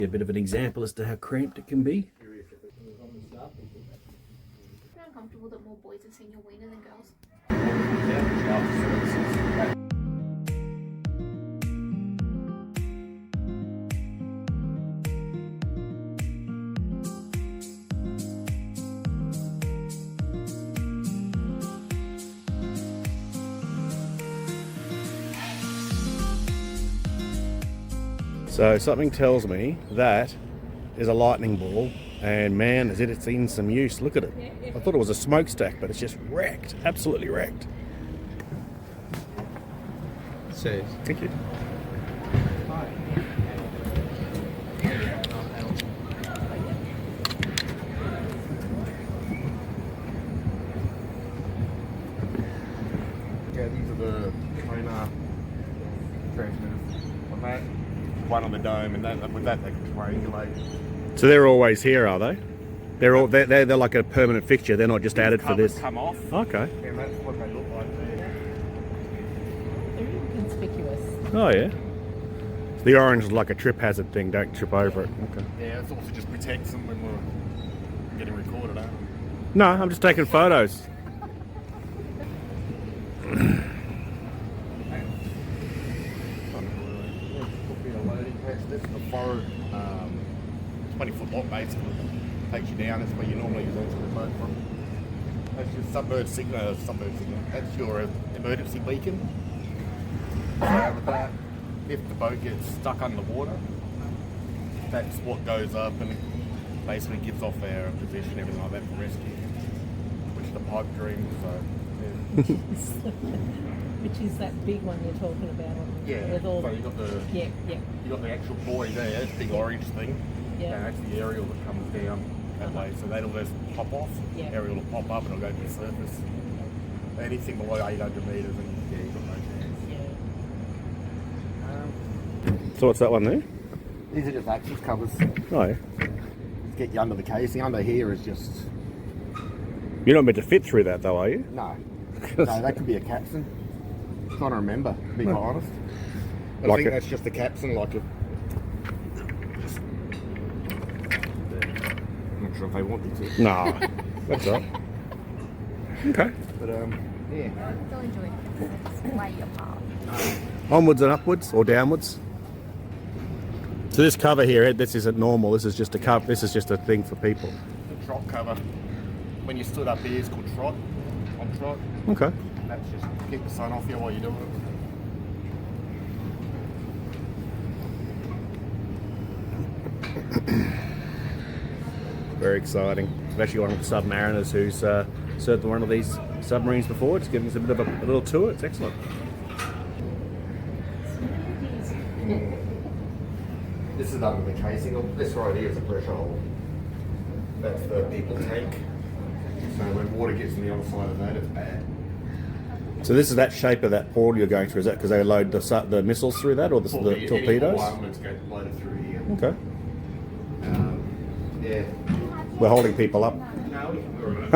A bit of an example as to how cramped it can be. You're uncomfortable that more boys have seen your wiener than girls? So something tells me that is a lightning ball, and man, has it seen some use. Look at it. I thought it was a smokestack, but it's just wrecked, absolutely wrecked. Cheers. Thank you. Yeah, these are the trainer transmitters. On that, one on the dome, and that with that they can triangulate. So they're always here, are they? They're like a permanent fixture. They're not just added for this. Come off. Okay. And that's what they look like there. They're even conspicuous. Oh yeah. So the orange is like a trip hazard thing. Don't trip over it. Okay. Yeah, it also just protects them when we're getting recorded, eh? No, I'm just taking photos. This is the forward 20-foot lock basically. Takes you down. That's where you normally use the boat from. That's your submerged signal. That's your emergency beacon. So with that, if the boat gets stuck underwater, that's what goes up and basically gives off our position, everything like that for rescue. Which is the pipe dream. So Which is that big one you're talking about? yeah. With all So you got the yeah. you got the actual buoy there. It's a big orange thing. Yeah. And that's the aerial that comes down that way. So that'll just pop off. Yeah. Aerial will pop up and it'll go to the surface. Anything below 800 metres and yeah, you've got no chance. So what's that one there? These are just access covers. Oh yeah. Just get you under the casing. Under here is just... You're not meant to fit through that though, are you? No. No, that could be a capstan. I'm trying to remember, to be quite honest. I Like think a- that's just a capstan, like a... I'm not sure if they want me to. No. That's all right. Okay. But yeah. They'll enjoy it because it's way apart. Onwards and upwards or downwards. So this cover here, this isn't normal. This is just a cover. This is just a thing for people. The trot cover. When you stood up here, it's called trot. On trot. Okay. That's just keep the sun off you while you're doing it. Very exciting. Especially one of the submariners who's served one of these submarines before. It's giving us a bit of a little tour. It's excellent. This is under the casing. This right here is a pressure hole. That's the people tank. So when water gets on the other side of that, it's bad. So this is that shape of that portal you're going through. Is that because they load the missiles through that, or the torpedoes? All armaments get loaded through here. Okay. Yeah. We're holding people up. No, we can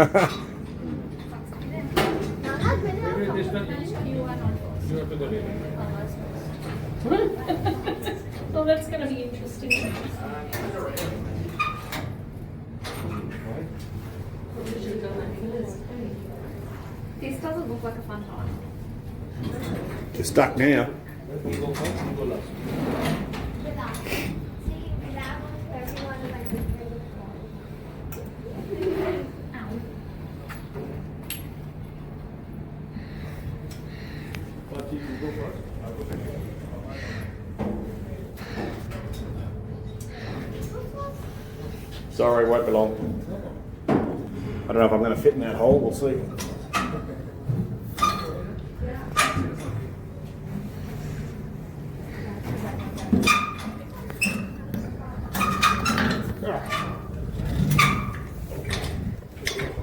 Well, that's going to be interesting. This doesn't look like a fun time. You're stuck now. Sorry, won't be long. I don't know if I'm going to fit in that hole. We'll see.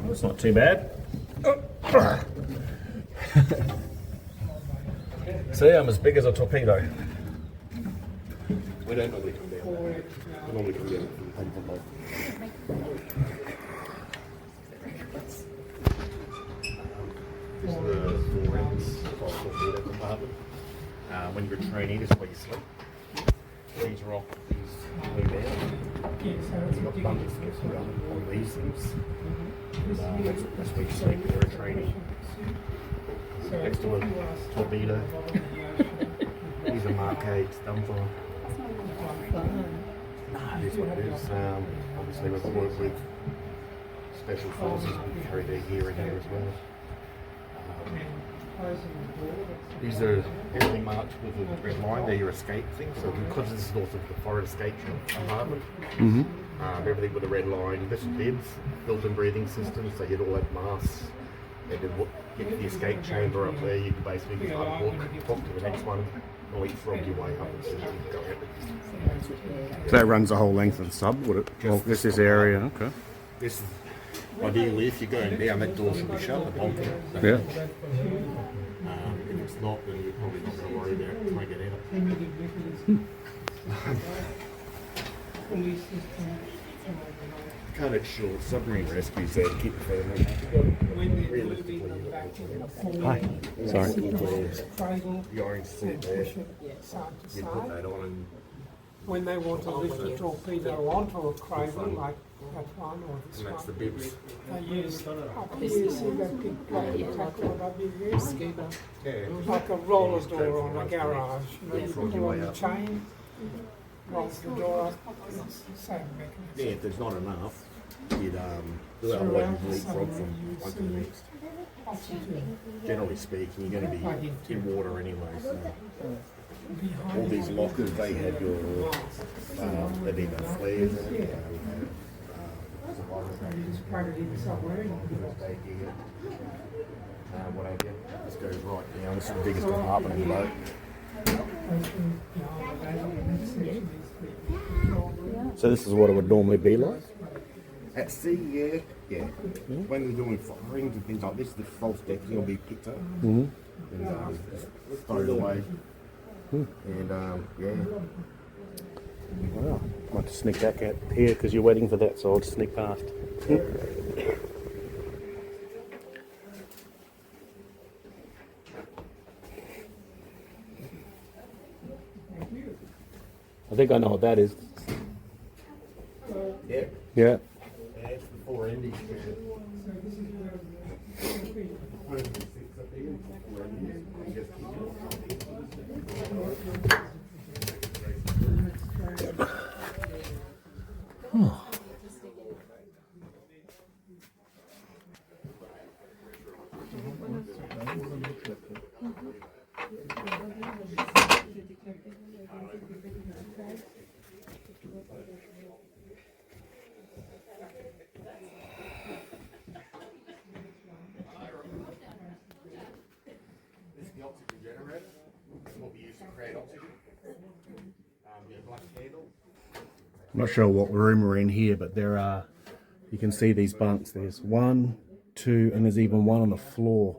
That's not too bad. See, I'm as big as a torpedo. We don't normally come down. We normally come down from the paper boat. This is the 4 ends of the torpedo compartment. When you're a trainee, this is where you sleep. These are all these move out. You've got bunks on these things. That's where you sleep during training. Next to a torpedo. These are Mark 8s, Dumper. This one is, obviously we've worked with Special Forces, we carry their gear in here as well. These are everything marked with a red line, they're your escape things. So because this is also the forward escape compartment, everything with a red line, this is bibs, built-in breathing systems, so you'd all have masks. And then get to the escape chamber up there, you can basically just unhook, talk to the next one, or leapfrog your way up and see go out. So that runs the whole length of the sub, would it? Well, this area, okay. This is ideally if you're going down, that door should be shut, the bulkhead. Yeah. If it's not, then you're probably not going to worry about trying to get out. Cut it short. Submarine rescues there to keep the family. Hi. Sorry. The orange suit there. You put that on and when they want to lift the torpedo onto a cradle like that one or this that's the one, bibs. they use up here, you see that big plate tackle above your roof? Like a roller door on a garage. You know, you put it on the chain, rolls the door up, it's the same mechanism. Yeah, if there's not enough, you'd otherwise you'd leapfrog from one to the next. Generally speaking, you're going to be in water anyway. So. All these lockers, they had your, they'd either flares in it, whatever. This goes right down. This is the biggest compartment in the boat. So this is what it would normally be like? At sea, yeah. When they're doing firings and things like this, the false decking will be picked up and just thrown away. And yeah. Wow. I might just sneak back out here because you're waiting for that, so I'll just sneak past. I think I know what that is. Yeah. Yeah. That's the 4 Indies. I'm not sure what room we're in here, but there are, you can see these bunks. There's 1, 2, and there's even one on the floor.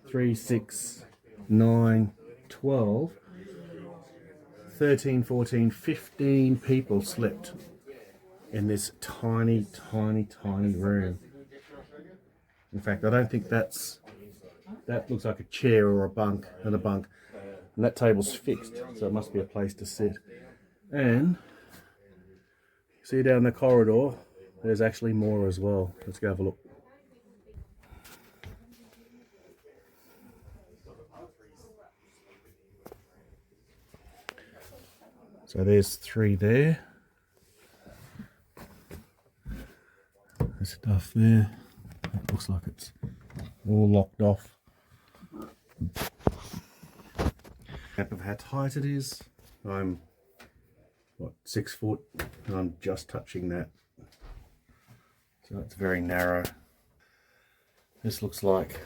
3, 6, 9, 12, 13, 14, 15 people slept in this tiny, tiny, tiny room. In fact, I don't think that looks like a chair or a bunk and a bunk. And that table's fixed, so it must be a place to sit. And see down the corridor, there's actually more as well. Let's go have a look. So there's 3 there. There's stuff there. It looks like it's all locked off. Map of how tight it is. I'm 6 foot, and I'm just touching that. So it's very narrow. This looks like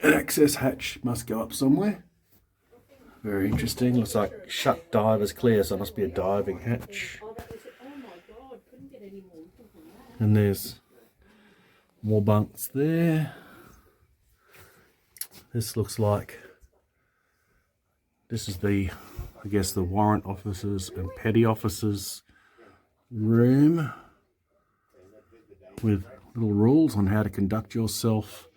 an access hatch, must go up somewhere. Very interesting. Looks like shut divers clear, so it must be a diving hatch. And there's more bunks there. This looks like, this is the, I guess, the warrant officers and petty officers room with little rules on how to conduct yourself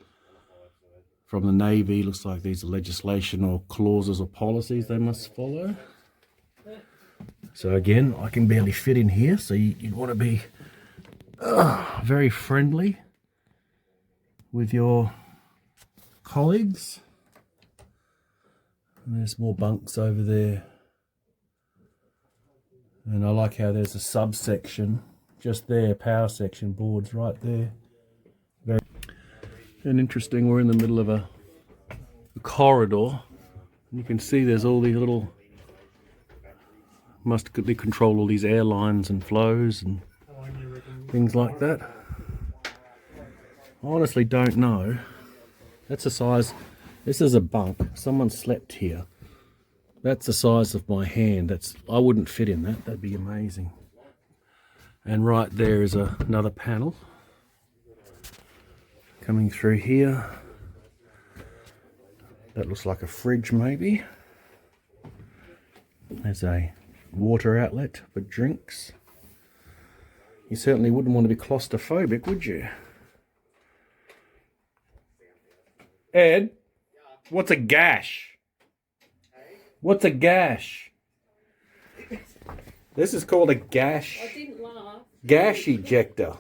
from the Navy. Looks like these are legislation or clauses or policies they must follow. So again, I can barely fit in here, so you'd want to be very friendly with your colleagues. And there's more bunks over there. And I like how there's a subsection just there, power section boards right there. Very and interesting, we're in the middle of a corridor. And you can see there's all these little, must control all these airlines and flows and things like that. I honestly don't know. That's the size, this is a bunk, someone slept here. That's the size of my hand. I wouldn't fit in that, that'd be amazing. And right there is another panel coming through here. That looks like a fridge maybe. There's a water outlet for drinks. You certainly wouldn't want to be claustrophobic, would you? Ed, what's a gash? What's a gash? This is called a gash. I didn't laugh. Gash ejector.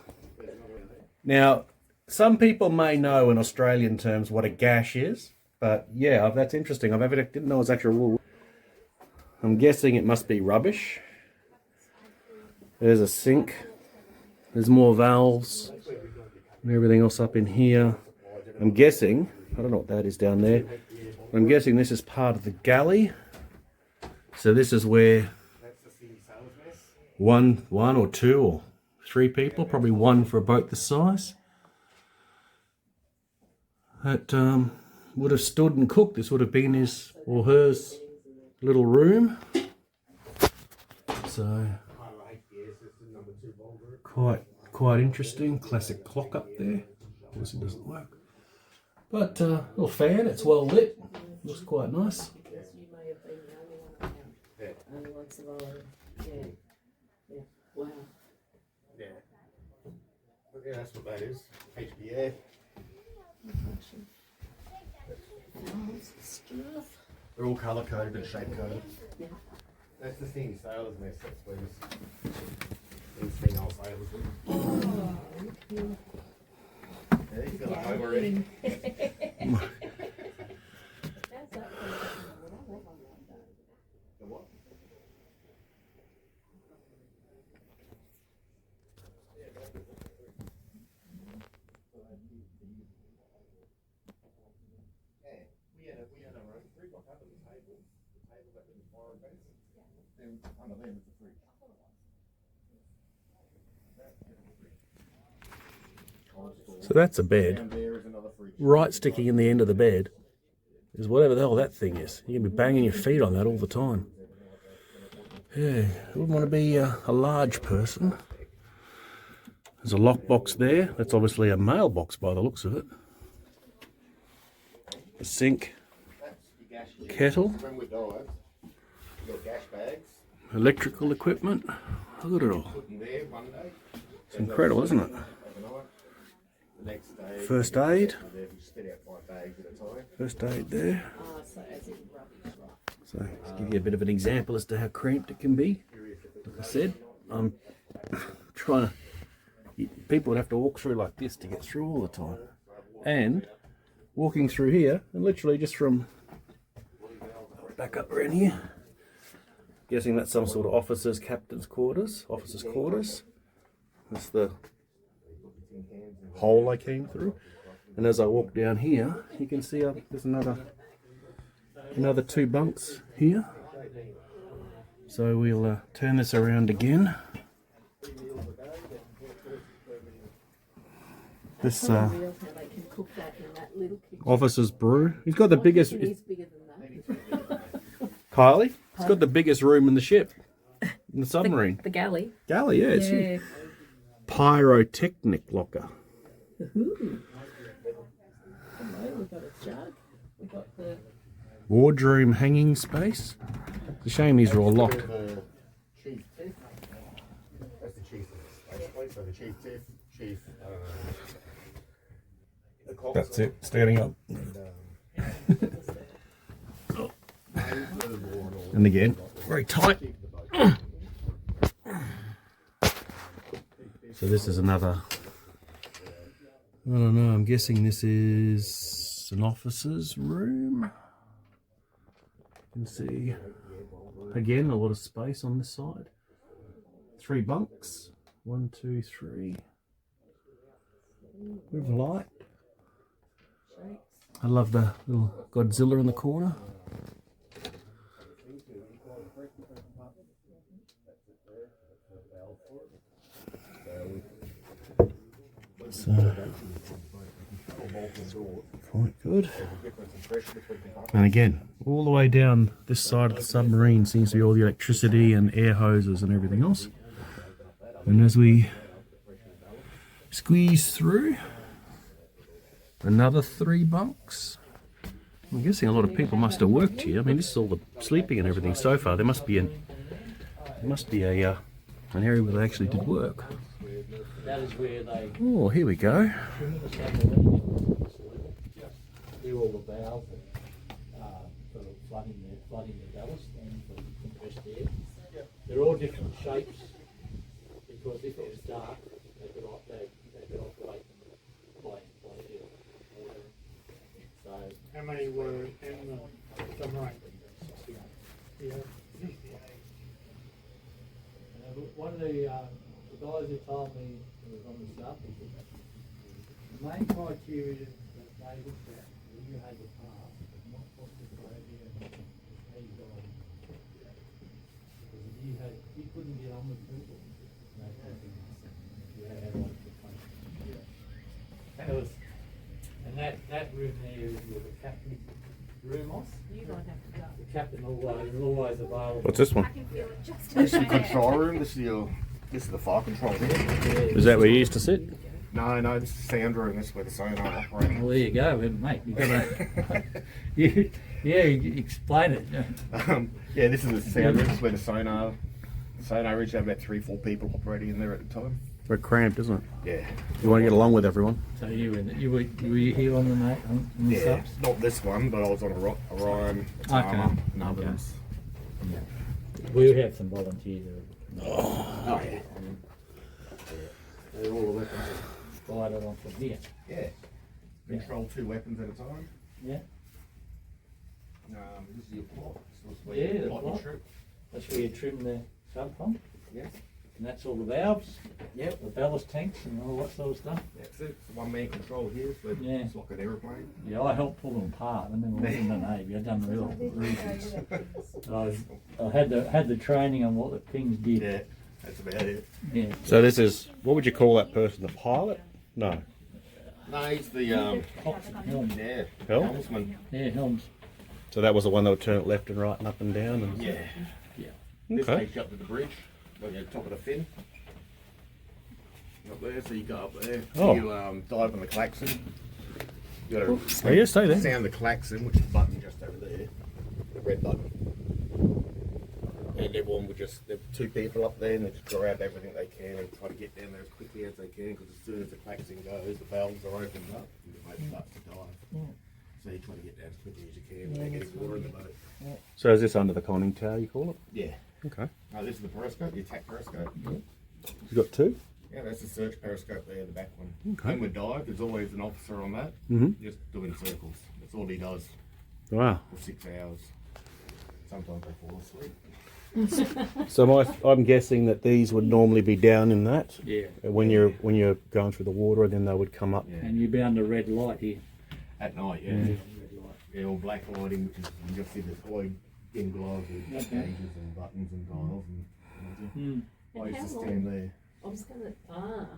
Now, some people may know in Australian terms what a gash is, but yeah, that's interesting. I didn't know it's actually a rule. I'm guessing it must be rubbish. There's a sink. There's more valves and everything else up in here. I'm guessing, I don't know what that is down there. I'm guessing this is part of the galley. So this is where one or two or three people, probably one for a boat this size, that would have stood and cooked. This would have been his or hers little room. So quite interesting. Classic clock up there. Of course it doesn't work. But little fan, it's well lit. Looks quite nice. You may have been the only one around. Only one survivor. Yeah. Yeah. Wow. Yeah. But yeah, that's what that is. HBA. Stuff. They're all colour coded and shape coded. Yeah. That's the thing, sailors mess. That's where these female sailors do. Oh, Yeah, you feel like home already. How's that for The what? We had our own fridge. What happened to the table? The table that was fire base. Then under them is the fridge. So that's a bed. Down there is another fridge. Right sticking in the end of the bed is whatever the hell that thing is. You can be banging your feet on that all the time. Yeah, you wouldn't want to be a large person. There's a lockbox there. That's obviously a mailbox by the looks of it. A sink, kettle, When we dive, you got gas bags. electrical equipment. Look at it all. Put in there one day. It's incredible, isn't it? Overnight. The next day. First aid. They spit out 5 bags at a time. First aid there. so as in rubbish, right? So, to give you a bit of an example as to how cramped it can be. Like I said, I'm trying to... People would have to walk through like this to get through all the time. And walking through here, and literally just from... Back up around here. Guessing that's some sort of officers' captain's quarters. Officers' quarters. That's the hole I came through. And as I walk down here, you can see there's another 2 bunks here. So we'll turn this around again. This Real how they can cook that in that little kitchen. officer's brew. He's got the biggest. It is bigger than that. Kylie. He's got the biggest room in the ship. In the submarine. The galley. Galley, yeah. It's Yeah. huge. Pyrotechnic locker. Ooh. Hello, we've got a jug. We've got the Wardroom hanging space. It's a shame these are all locked. The chief tiff. That's the chief, basically. So the chief tiff, chief. The cops That's it. Standing up. And again, very tight. So this is another, I don't know, I'm guessing this is an officer's room. You can see, again, a lot of space on this side. 3 bunks, 1, 2, 3. With light. I love the little Godzilla in the corner. So, quite good. And again, all the way down this side of the submarine seems to be all the electricity and air hoses and everything else. And as we squeeze through, another 3 bunks. I'm guessing a lot of people must have worked here. I mean, this is all the sleeping and everything so far. There must be an area where they actually did work. That is where they Oh, here we go. do all the valves for flooding the ballast and for compressed air. They're all different shapes because if it was dark, they could operate by air. So How many were in the submarine? Yeah. one of the guys who told me who was on the sub, the main criteria that they looked at when you had the pass, not what the criteria how you got on. Because if you couldn't get on with people, no problem. You had like the country. That was, and that room there is where the captain's room off. You don't have to go. The captain always available. What's this one? I can feel it just This is the control room. This is the fire control here. Is that where you used to sit? No, this is the sound room. This is where the sonar operates. Well, there you go, mate. You gotta, you explain it. Yeah, this is the sound room. This is where the sonar reaches out about 3-4 people operating in there at the time. Very cramped, isn't it? Yeah. You want to get along with everyone. So you were here on the mate on the Yeah, subs? not this one, but I was on Orion, Tama, and others. We have some volunteers. Oh yeah. They're all the weapons. Fired on from here. Yeah. Control 2 weapons at a time. Yeah. This is your plot. So it's where Yeah, you the plot your plot. ship. That's where you trim the sub from. Yes. And that's all the valves, Yep. the ballast tanks and all that sort of stuff. That's it. It's a one-man control here, so Yeah. it's like an aeroplane. Yeah, I helped pull them apart. I remember I was in the Navy. I'd done real research. I had the training on what the things did. Yeah, that's about it. Yeah. So this is, what would you call that person? The pilot? No. No, he's the Coxswain, helm. yeah, Helm? helmsman. Yeah, helms. So that was the one that would turn it left and right and up and down? And... Yeah. Yeah. This Okay. takes you up to the bridge, like at the top of the fin. Up there, so you go up there. Oh. You dive on the klaxon. You gotta Oh yeah, stay there. sound the klaxon, which is the button just over there, the red button. And everyone would just, there are 2 people up there and they just grab everything they can and try to get down there as quickly as they can, because as soon as the klaxon goes, the valves are opened up and the boat starts to dive. So you try to get down as quickly as you can without getting water in the boat. So is this under the conning tower, you call it? Yeah. Okay. This is the periscope, the attack periscope. You've got 2? Yeah, that's the search periscope there, the back one. Okay. When we dive, there's always an officer on that, Mm-hmm. just doing circles. That's all he does Wow. for 6 hours. Sometimes they fall asleep. So I'm guessing that these would normally be down in that Yeah. when you're going through the water, and then they would come up. Yeah. And you're bound to red light here. At night, yeah. Red light. Yeah, all black lighting, which is, you just see the oil in gloves with Okay. gauges and buttons and dials and everything. I And used to how stand there. I was gonna,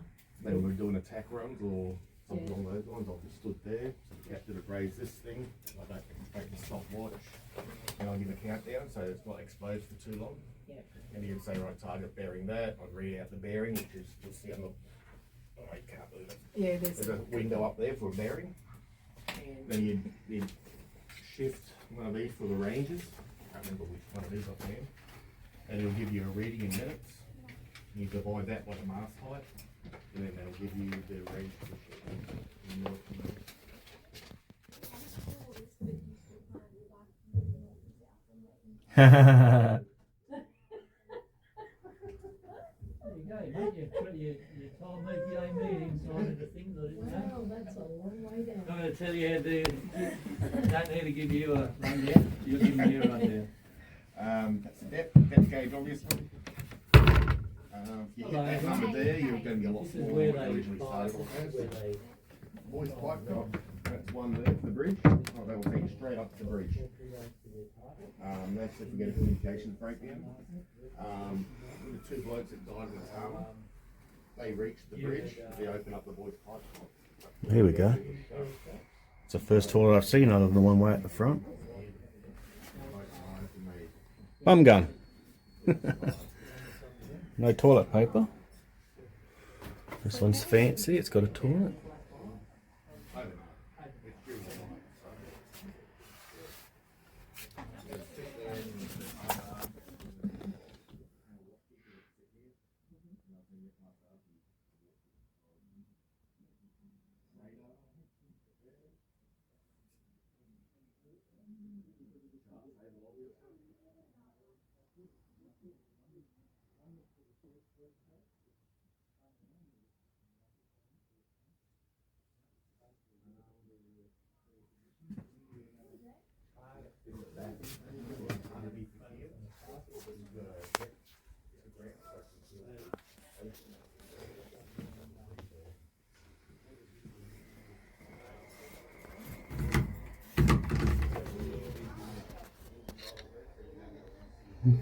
When we were doing attack runs or something along those lines, I just stood there. So the captain would raise this thing. I don't take the stopwatch. And I'll give a countdown so it's not exposed for too long. Yep. And he'd say, right, target bearing that. I'd read out the bearing, which is, you'll see on the, oh, you can't move it. yeah, There's a window up there for a bearing. Then you'd shift one of these for the ranges. I can't remember which one it is offhand. And it'll give you a reading in minutes. You divide that by the mast height, and then that'll give you the range of the ship. you told me GA meeting side of the things, I didn't know. Wow, that's a long way down. I'm going to tell you how to don't need to give you a rundown. You'll give me a rundown. That's the depth gauge, obviously. If you hit that number there, you're going to be a lot This is smaller where than what they originally started off as. where they Boys pipe drop, that's one there for the bridge. Oh, that will take you straight up to the bridge. That's if we get a communications breakdown. The two blokes that died in the tower, they reached the bridge, they open up the boys pipe drop. Here we go. It's the first toilet I've seen other than the one way at the front. Bum gun. No toilet paper. This one's fancy, it's got a toilet.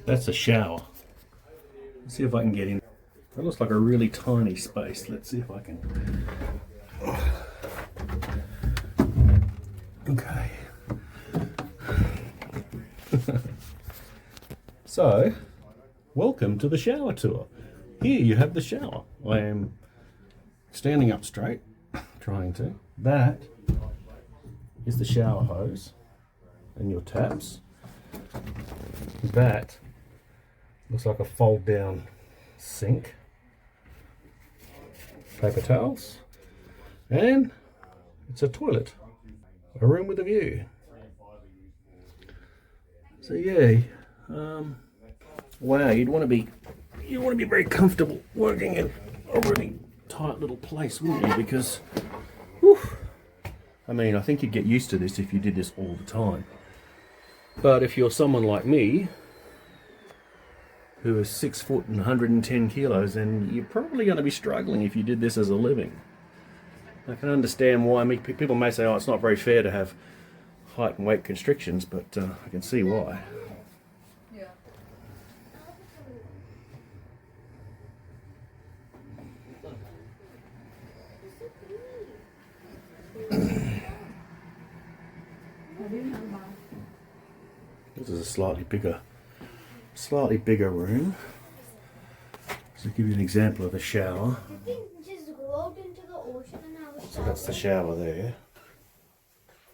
That's a shower. Let's see if I can get in. That looks like a really tiny space. Let's see if I can. Okay. So, welcome to the shower tour. Here you have the shower. I am standing up straight, trying to. That is the shower hose and your taps. That looks like a fold down sink, paper towels, and it's a toilet, a room with a view. So yeah, wow, you'd want to be very comfortable working in a really tight little place, wouldn't you? Because, whew, I mean, I think you'd get used to this if you did this all the time. But if you're someone like me, who is 6 foot and 110 kilos, then you're probably going to be struggling if you did this as a living. I can understand why. I mean, people may say, oh, it's not very fair to have height and weight constrictions, but I can see why. This is a slightly bigger room. So to give you an example of a shower. You can just go out into the ocean and have a shower. So that's the shower there.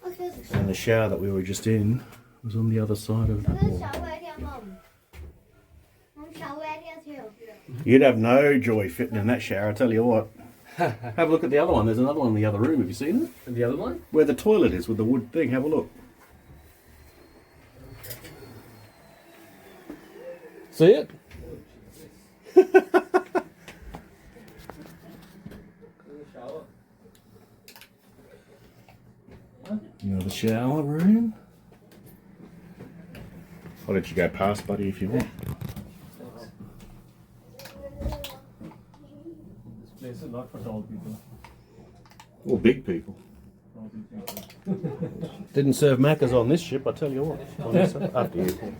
Okay, And the shower that we were just in was on the other side of the there's a wall. shower area, Mom. Mom, shower area's here. You'd have no joy fitting in that shower, I tell you what. Have a look at the other one. There's another one in the other room. Have you seen it? And the other one? Where the toilet is with the wood thing. Have a look. See it? Another shower room. I'll let you go past, buddy, if you want. This place is not for tall people. Or big people. Didn't serve Macca's on this ship, I tell you what. On this, after you.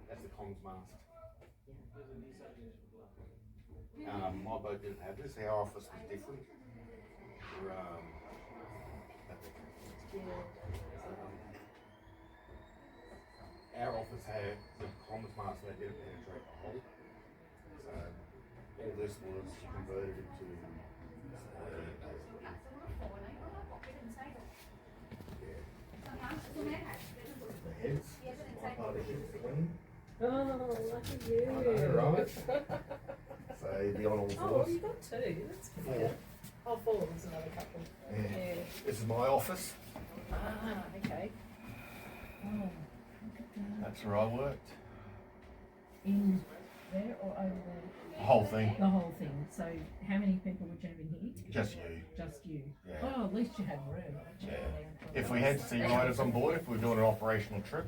That's the comms mast. My boat didn't have this. Our office was different. Our office had the comms mast that didn't penetrate the hull. So all this was converted into the heads. My part of the ship's wing. Oh, lucky you. I know, right? So the on all Oh, fours. well, you got two. That's good. Four. Oh, four was another couple. Yeah. Yeah. This is my office. Ah, okay. Oh, That's where I worked. in there or over there? The whole thing. The whole thing. So, how many people would you have in here? Just you. Just you. Yeah. Oh, at least you had room. Yeah. If we had sea riders on board, if we were doing an operational trip,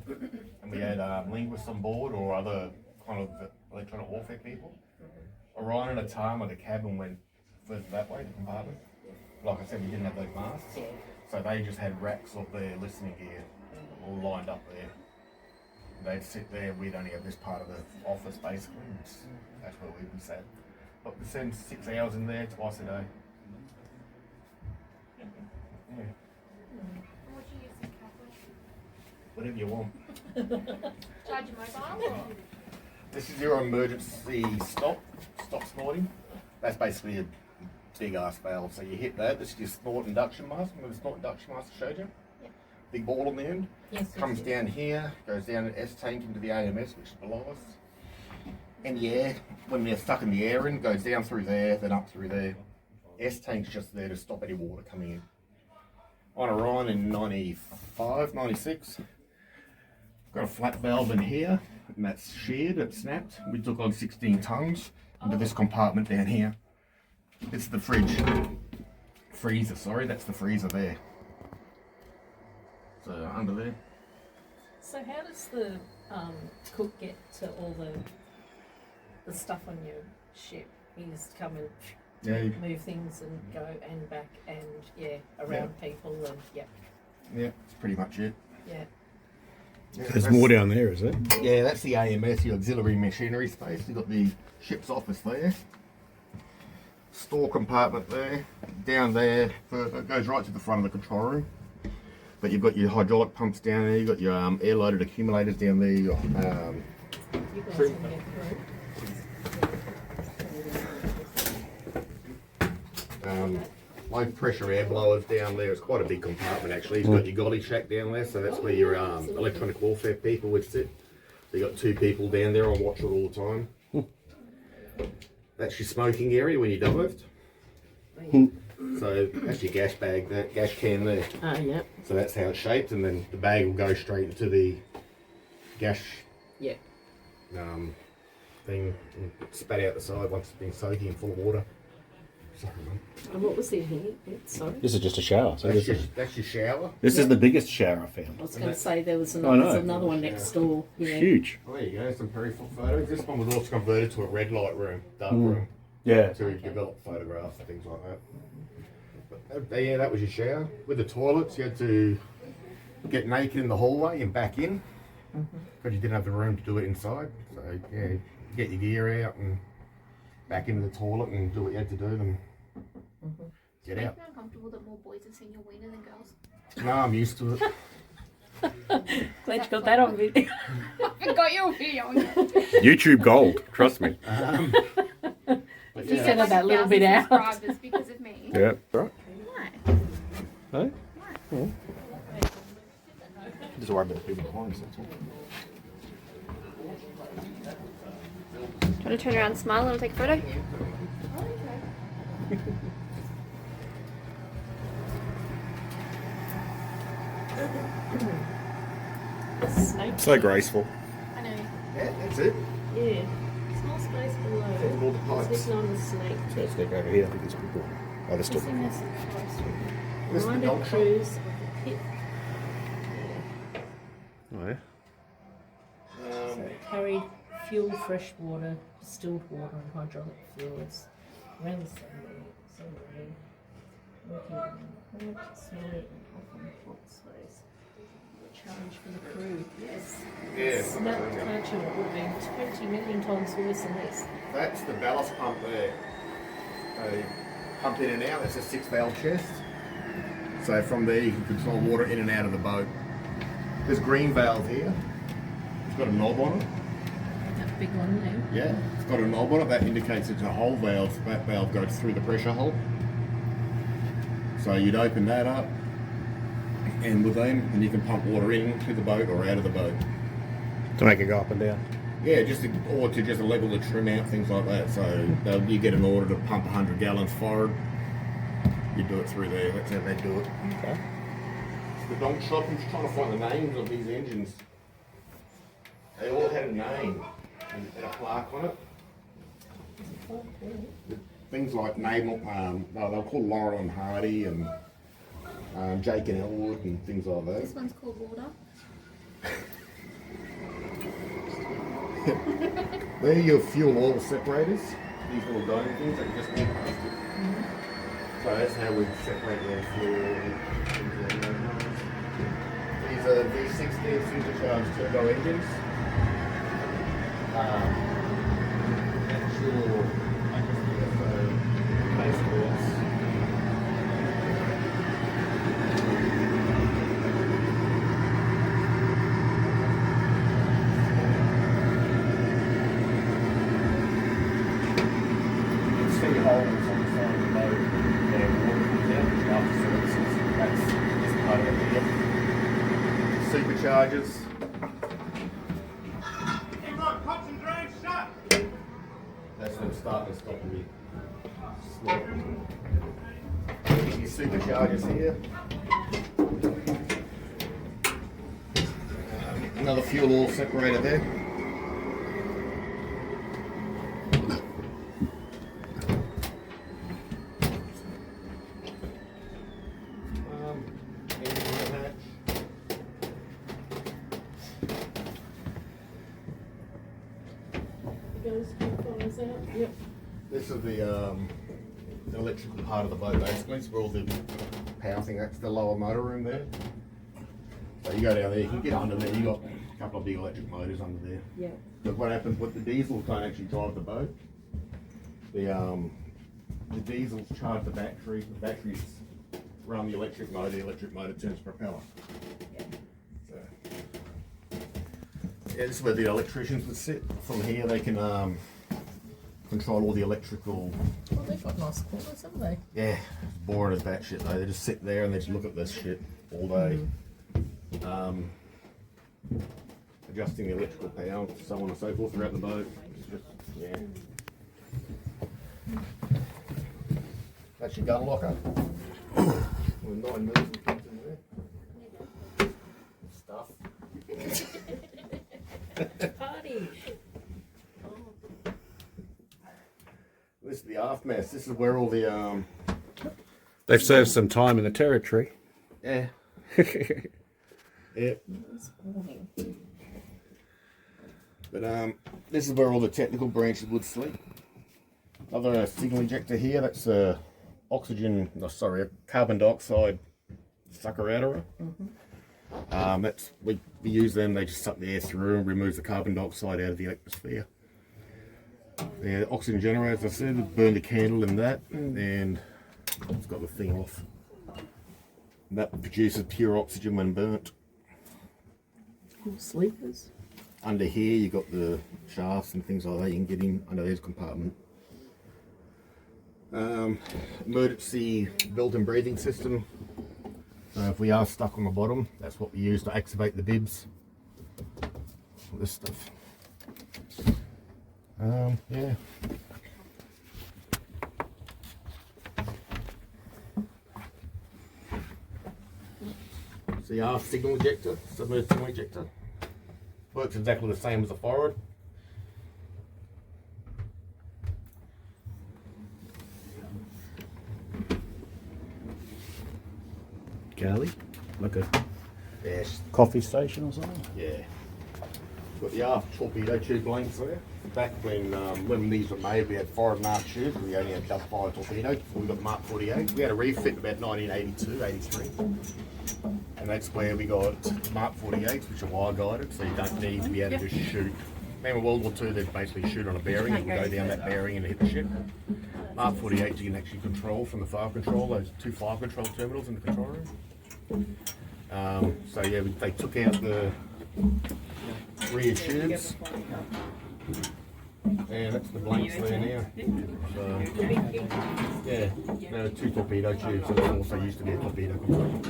and we had linguists on board or other kind of electronic warfare people, Orion and a tarmac, the cabin went further that way, the compartment. Like I said, we didn't have those masks, so they just had racks of their listening gear all lined up there. They'd sit there, we'd only have this part of the office basically, and that's where we'd be sat. But we spend 6 hours in there twice a day. Yeah. What do you use in Catholic? Whatever you want. Charge your mobile or? This is your emergency stop snorting. That's basically a big ass valve. So you hit that, this is your snort induction mask. Remember the snort induction mask I showed you? Yeah. Big ball on the end. Yes. Comes down here, goes down an S tank into the AMS, which is below us. And the air, when they're stuck in the air in, goes down through there, then up through there. S tank's just there to stop any water coming in. On Orion in 95, 96, got a flat valve in here, and that's sheared, it snapped. We took on 16 tons into this compartment down here. It's the freezer, sorry, that's the freezer there. So under there. So how does the cook get to all the stuff on your ship? He just come and Yeah, move things and go and back and around people and yeah, that's pretty much it. yeah. Yeah, There's that's- more down there, is it? Yeah, that's the AMS, your auxiliary machinery space. You've got the ship's office there. Store compartment there. Down there, further, it goes right to the front of the control room. But you've got your hydraulic pumps down there, you've got your air-loaded accumulators down there, your, You guys True. can get through. low pressure air blowers down there. It's quite a big compartment actually. You've got your galley shack down there, so that's where your electronic warfare people would sit. So you got 2 people down there on watch it all the time. That's your smoking area when you dived. So that's your gas bag, that gas can there. Oh, yeah. So that's how it's shaped, and then the bag will go straight into the gas Yeah. thing and spat out the side once it's been soaking full of water. Sorry, Mum. And what was in here? Sorry. This is just a shower. So That's your shower. this is the biggest shower I found. I was going to say there was I another, know. there's another one next door. Yeah. Huge. Oh, there you go, some peripheral photos. This one was also converted to a red light room, dark room, Yeah. to develop photographs and things like that. But, yeah, that was your shower. With the toilets, you had to get naked in the hallway and back in, because you didn't have the room to do it inside. So, yeah, get your gear out and back into the toilet and do what you had to do, and get Make out. you uncomfortable that more boys have seen your wiener than girls? No, I'm used to it. Glad you got that on video. I forgot your video on it. YouTube gold. Trust me. But You yeah, get like that little 1,000 bit out. subscribers because of me. Yeah. Right. Why? Hey? just worry about the people behind us, that's all. Do you want to turn around and smile and take a photo? Snake. So graceful. I know. Yeah, that's it. Yeah. Small space below. All the pipes. Sitting on the snake. Let's stick over here. I think it's pretty cool. Oh, there's still. This thing is close. This is the Reminder dog shop. cruise of the pit. Oh, yeah. So it carried fuel, fresh water, distilled water, and hydraulic fluids around the submarine, working on hot, snowy, and often hot space. Challenge for the crew, yes. Yeah. Snap culture would have been 20 million times worse than this. That's the ballast pump there. They pump in and out. That's a 6 valve chest. So from there you can control water in and out of the boat. There's green valve here. It's got a knob on it. That big one there. Yeah, it's got a knob on it. That indicates it's a hole valve. That valve goes through the pressure hole. So you'd open that up, and with them, and you can pump water in to the boat or out of the boat. To make it go up and down. Yeah, or to just level the trim out, things like that. So you get an order to pump 100 gallons forward, you do it through there. That's how they do it. Okay. The donk shop, I'm just trying to find the names of these engines. They all had a name and a plaque on it. Things like naval, they were called Laurel and Hardy and Jake and Elwood and things like that. This one's called Water. They're your fuel oil separators. These little diamond things that you just walk past it. So that's how we separate the fuel oil and things like that. These are V60 supercharged turbo engines. That's your, I guess, basically it's holes on the side of the boat where water comes out, which after services, that's just part of it here. Superchargers. Keep on, pumps and drains shut! That's them starting and stopping me. Your superchargers here. Another fuel oil separator there. Yep. This is the electrical part of the boat basically. It's where all the power thing, that's the lower motor room there. So you go down there, you can get under there, you got a couple of big electric motors under there. Yep. But what happens with the diesels don't actually drive the boat. The diesels charge the batteries run the electric motor turns propeller. So, yeah, this is where the electricians would sit. From here they can control all the electrical. Well, they've got nice corners, haven't they? Yeah, it's boring as that shit though. They just sit there and they just look at this shit all day. Adjusting the electrical power, so on and so forth throughout the boat. It's just, yeah. That's your gun locker. With 9 mils and things in there. Stuff. Party. This is the aft mess. This is where all the They've served some time in the territory. yeah. Yeah. It's morning. But this is where all the technical branches would sleep. Another signal injector here. That's a carbon dioxide sucker outer. That's we use them. They just suck the air through and remove the carbon dioxide out of the atmosphere. The oxygen generator, as I said, burn the candle in that, and it's got the thing off. And that produces pure oxygen when burnt. Cool sleepers. Under here, you got the shafts and things like that. You can get in under this compartment. Emergency built-in breathing system. If we are stuck on the bottom, that's what we use to activate the bibs. All this stuff. Yeah. So the aft signal injector, submerged signal injector. Works exactly the same as the forward. Galley? Like a Yes. coffee station or something? Yeah. Got the aft torpedo tube lengths there. Back when these were made, we had forward and aft tubes. We only had double fire torpedo. We got Mark 48. We had a refit about 1982, 83. And that's where we got Mark 48s, which are wire guided, so you don't need to be able to just shoot. Remember World War II, they'd basically shoot on a bearing and go down that bearing and hit the ship. Mark 48s you can actually control from the fire control, those 2 fire control terminals in the control room. So yeah, they took out the rear tubes. And that's the blanks there now. So, yeah, there are 2 torpedo tubes, and there also used to be a torpedo control.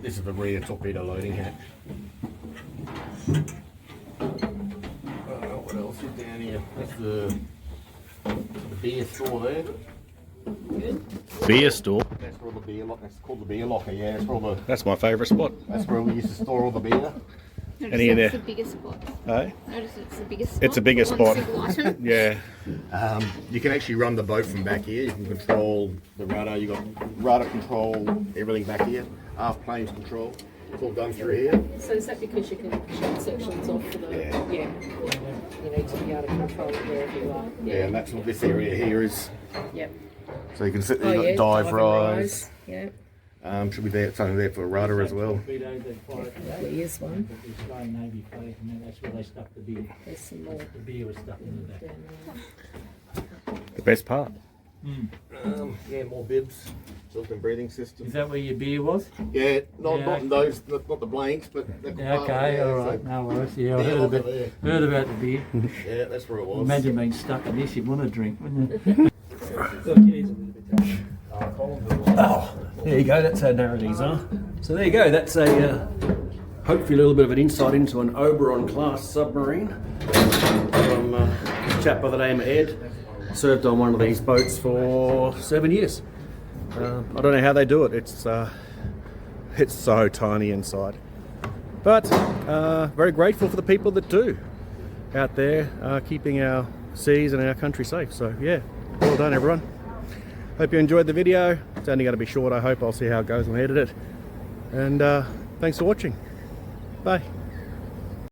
This is of a rear torpedo loading hatch. What else is down here? That's the beer store there. Beer store. That's where all the beer locker. That's called the beer locker. Yeah, that's where all the. That's my favourite spot. That's where we used to store all the beer. Notice Any in that's there? the biggest spot. Hey? Notice it's the biggest spot. It's a bigger One spot. single item. Yeah. You can actually run the boat from back here. You can control the rudder. You got rudder control, everything back here. Aft planes control. It's all done through here. So is that because you can shut sections off for the, Yeah. you need to be able to control it wherever you are. Yeah, and that's what this area here is. Yep. So you can sit Oh, there. You got dive rise. Yeah, Should be there. Something there for a rudder as well. Torpedoes, they fire it there is one. at the Australian Navy fleet, and then that's where they stuck the beer. There's some more The beer was stuck in the back. down there. The best part. Yeah, more bibs. Built-in breathing system. Is that where your beer was? Yeah, not Yeah. not in those, not the blanks, but the Yeah, okay, alright, no worries. Yeah, I Yeah, heard, look about, at heard about the beer. Yeah, that's where it was. Imagine being stuck in this, you'd want a drink, wouldn't you? Oh, there you go. That's how narrow these are. So there you go. That's a hopefully a little bit of an insight into an Oberon Class submarine from a chap by the name of Ed. Served on one of these boats for 7 years. I don't know how they do it. It's so tiny inside, but very grateful for the people that do out there keeping our seas and our country safe. So yeah, well done everyone. Hope you enjoyed the video. It's only going to be short, I hope. I'll see how it goes when I edit it. And thanks for watching. Bye.